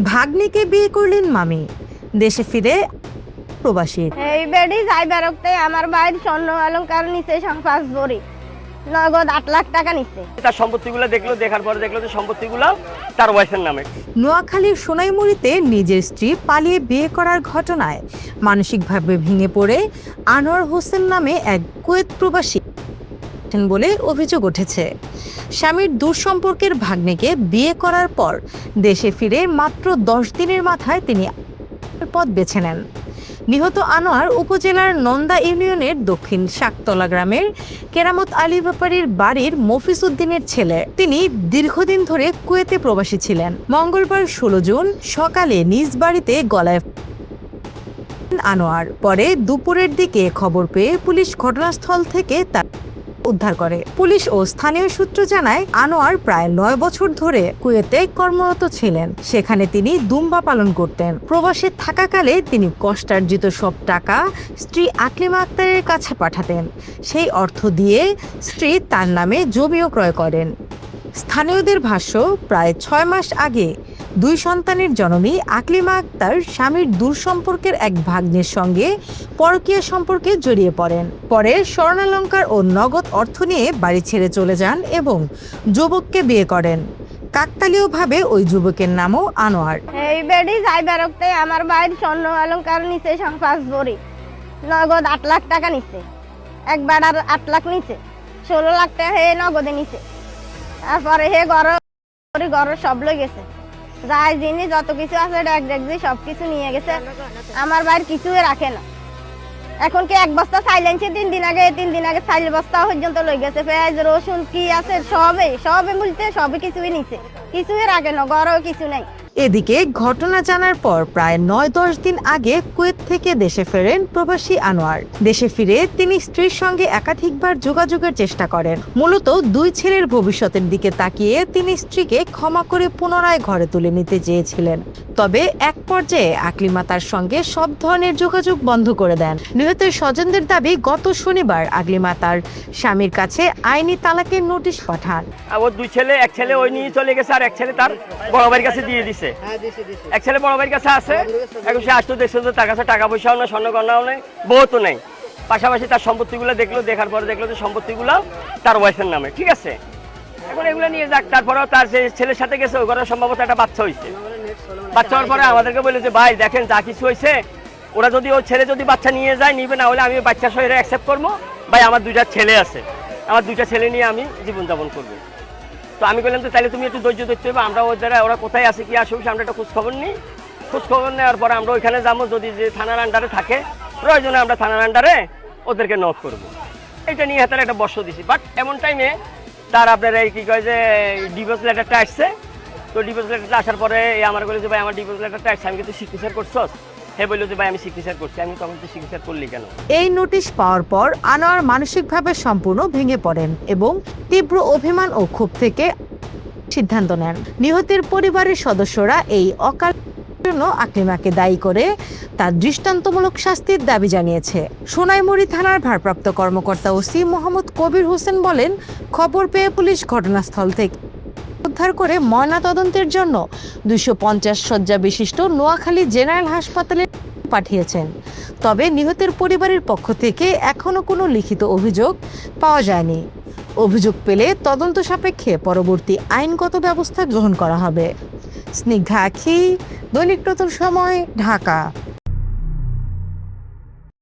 ভাগ্নিকে বিয়ে করলেন মামি, দেশে ফিরে প্রবাসী। এই বেডি যাইবার রক্তে আমার ভাইয়ের স্বর্ণ অলংকার নিচে 5 ভরি নগদ 8 লাখ টাকা নিচ্ছে। তার সম্পত্তিগুলো দেখার পরে দেখলো যে সম্পত্তিগুলো তার ওয়াইফের নামে। নোয়াখালীর সোনাইমুড়িতে নিজের স্ত্রী পালিয়ে বিয়ে করার ঘটনায় মানসিকভাবে ভেঙে পড়ে আনোয়ার হোসেন নামে এক কুয়েত প্রবাসী বলে অভিযোগ উঠেছে। স্বামীর দূরসম্পর্কের ভাগ্নেকে বিয়ে করার পর দেশে ফিরে মাত্র 10 দিনের মাথায় তিনি পথ বেছে নেন। নিহত আনোয়ার উপজেলার নন্দা ইউনিয়নের দক্ষিণ শাকতলা গ্রামের কেরামত আলী ব্যাপারীর বাড়ির মফিজ উদ্দিনের ছেলে। তিনি দীর্ঘদিন ধরে কুয়েতে প্রবাসী ছিলেন। মঙ্গলবার 16 জুন সকালে নিজ বাড়িতে গলায় আনোয়ার, পরে দুপুরের দিকে খবর পেয়ে পুলিশ ঘটনাস্থল থেকে তার উদ্ধার করে। পুলিশ ও স্থানীয় সূত্র জানায়, আনোয়ার প্রায় 9 বছর ধরে কুয়েতে কর্মরত ছিলেন। সেখানে তিনি দুম্বা পালন করতেন। প্রবাসে থাকাকালে তিনি কষ্টার্জিত সব টাকা স্ত্রী আকলিমা আক্তারের কাছে পাঠাতেন। সেই অর্থ দিয়ে স্ত্রী তার নামে জমিও ক্রয় করেন। স্থানীয়দের ভাষ্য, প্রায় 6 মাস আগে 2 সন্তানের জননী আকলিমা আক্তার স্বামীর দূরসম্পর্কের এক ভাগ্নের সঙ্গে পরকীয়া সম্পর্কে জড়িয়ে পড়েন। পরে স্বর্ণালংকার ও নগদ অর্থ নিয়ে বাড়ি ছেড়ে চলে যান এবং যুবককে বিয়ে করেন। কাকতালীয়ভাবে ওই যুবকের নামও আনোয়ার। এই বেডি যাইবার রক্তে আমার ভাইয়ের স্বর্ণ অলংকার নিচে 5 ভরি নগদ 8 লাখ টাকা নিচ্ছে। একবার আর 8 লাখ নিচ্ছে, 16 লাখ টাকা হে নগদে নিচ্ছে। তারপরে হে ঘর সব লই গেছে, যাই জিনিস যত কিছু আছে ডেক সবকিছু নিয়ে গেছে। আমার ভাইয়ের কিছুই রাখে না। এখন কি 1 বস্তা সাইলেন্সে 3 দিন আগে সাইল বস্তা পর্যন্ত লই গেছে। পেঁয়াজ রসুন কি আছে সবে বলতে সবই কিছুই নিছে, কিছুই রাখে না, ঘরেও কিছু নাই। এদিকে ঘটনা জানার পর প্রায় 9-10 দিন আগে কুয়েত থেকে দেশে ফেরেন প্রবাসী আনোয়ার। দেশে ফিরে তিনি স্ত্রীর সঙ্গে একাধিকবার যোগাযোগের চেষ্টা করেন। মূলত 2 ছেলের ভবিষ্যতের দিকে তাকিয়ে তিনি স্ত্রীকে ক্ষমা করে পুনরায় ঘরে তুলে নিতে চেয়েছিলেন। তবে এক পর্যায়ে আকলিমা তার সঙ্গে সব ধরনের যোগাযোগ বন্ধ করে দেন। নিহতের স্বজনদের দাবি, গত শনিবার আকলিমা তার স্বামীর কাছে আইনি তালাকের নোটিশ পাঠান। ওর 2 ছেলে, এক ছেলে ওই নিয়ে চলে গেছে আর এক ছেলে তার বড় ভাইয়ের কাছে দিয়ে দিছে। এক ছেলে বড় ভাইয়ের কাছে আছে, এখন সে আসতো দেখছে যে তার কাছে টাকা পয়সাও না, স্বর্ণগহনাও নেই, বউও নেই। পাশাপাশি তার সম্পত্তিগুলো দেখার পরে দেখলো যে সম্পত্তিগুলো তার ওয়াইফের নামে। ঠিক আছে, এখন এগুলো নিয়ে যাক। তারপরেও তার যে ছেলের সাথে গেছে, ওই ঘরে সম্ভবত একটা বাচ্চা হয়েছে। বাচ্চা হওয়ার পরে আমাদেরকে বলে যে ভাই দেখেন যা কিছু হয়েছে, ওরা যদি ওর ছেলে যদি বাচ্চা নিয়ে যায় নিবে, না হলে আমি বাচ্চা সহ অ্যাকসেপ্ট করবো। ভাই আমার 2টা ছেলে আছে, আমার 2টা ছেলে নিয়ে আমি জীবনযাপন করবো। তো আমি বললাম যে তাহলে তুমি একটু ধৈর্য ধরতে হবে, আমরা ওরা কোথায় আছে কি আসবে আমরা একটা খোঁজখবর নিই। খোঁজখবর নেওয়ার পরে আমরা ওইখানে যাবো, যদি যে থানার আন্ডারে থাকে প্রয়োজনে আমরা থানার আন্ডারে ওদেরকে নক করবো। এটা নিয়ে হাতে একটা বর্ষ দিছি। বাট এমন টাইমে তার আপনার এই কি কয় যে ডিভোর্স লেটারটা আসছে। তো ডিভোর্স লেটারটা আসার পরে আমার বলে যে ভাই আমার ডিভোর্স লেটারটা আসছে, আমি কিন্তু সিগনেচার করছস? হ্যাঁ বললো যে ভাই আমি সিগনেচার করছি। আমি তখন তো সিগনেচার করলি কেন? এই নোটিশ পাওয়ার পর আনোয়ার মানসিকভাবে সম্পূর্ণ ভেঙে পড়েন এবং তীব্র অভিমান ও ক্ষোভ থেকে সিদ্ধান্ত নেন। নিহতের পরিবারের সদস্যরা এই অকাল জন্য আকলিমাকে দায়ী করে তার দৃষ্টান্তমূলক শাস্তির দাবি জানিয়েছে। সোনাইমুড়ি থানার ভারপ্রাপ্ত কর্মকর্তা ওসি মোহাম্মদ কবির হোসেন বলেন, খবর পেয়ে পুলিশ ঘটনাস্থল থেকে উদ্ধার করে ময়নাতদন্তের জন্য 250 শয্যা বিশিষ্ট নোয়াখালী জেনারেল হাসপাতালে পাঠিয়েছেন। তবে নিহতের পরিবারের পক্ষ থেকে এখনো কোনো লিখিত অভিযোগ পাওয়া যায়নি। অভিযোগ পেলে তদন্ত সাপেক্ষে পরবর্তী আইনগত ব্যবস্থা গ্রহণ করা হবে। স্নিগ্ধা আখি, দৈনিক নতুন সময়, ঢাকা।